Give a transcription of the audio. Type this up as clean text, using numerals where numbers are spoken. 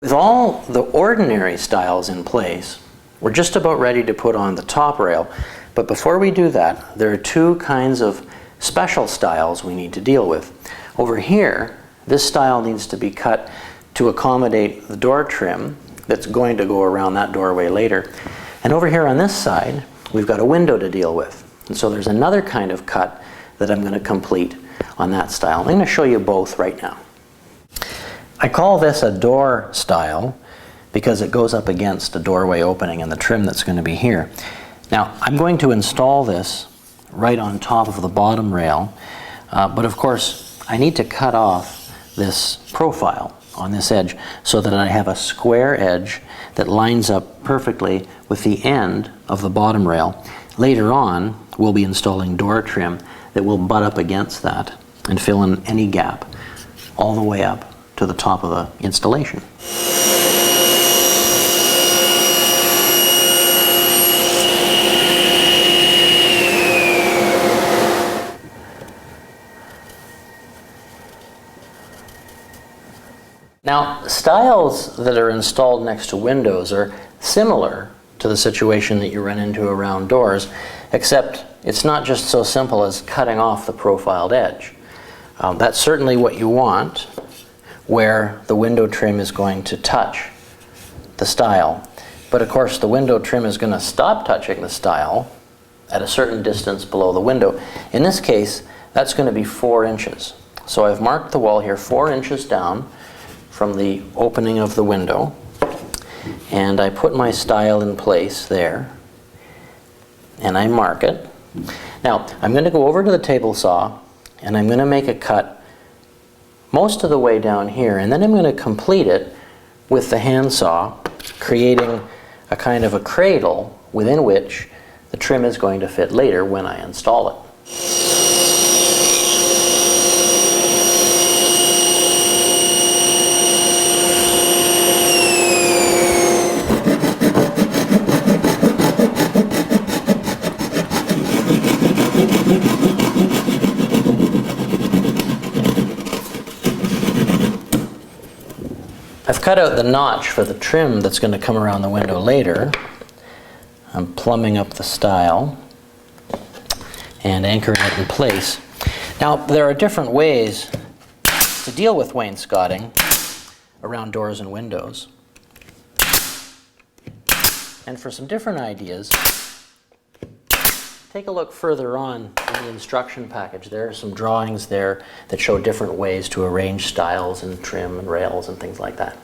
With all the ordinary stiles in place, we're just about ready to put on the top rail. But before we do that, there are two kinds of special stiles we need to deal with. Over here, this stile needs to be cut to accommodate the door trim that's going to go around that doorway later. And over here on this side, we've got a window to deal with. And so there's another kind of cut that I'm going to complete on that stile. I'm going to show you both right now. I call this a door stile because it goes up against a doorway opening and the trim that's going to be here. Now, I'm going to install this right on top of the bottom rail, but of course I need to cut off this profile on this edge so that I have a square edge that lines up perfectly with the end of the bottom rail. Later on, we'll be installing door trim that will butt up against that and fill in any gap all the way up to the top of the installation. Now, stiles that are installed next to windows are similar to the situation that you run into around doors, except it's not just so simple as cutting off the profiled edge. That's certainly what you want, where the window trim is going to touch the stile. But of course the window trim is going to stop touching the stile at a certain distance below the window. In this case, that's going to be 4 inches. So I've marked the wall here 4 inches down from the opening of the window, and I put my stile in place there, and I mark it. Now I'm going to go over to the table saw and I'm going to make a cut most of the way down here, and then I'm going to complete it with the handsaw, creating a kind of a cradle within which the trim is going to fit later when I install it. I've cut out the notch for the trim that's going to come around the window later. I'm plumbing up the stile and anchoring it in place. Now, there are different ways to deal with wainscoting around doors and windows. And for some different ideas, take a look further on in the instruction package. There are some drawings there that show different ways to arrange stiles and trim and rails and things like that.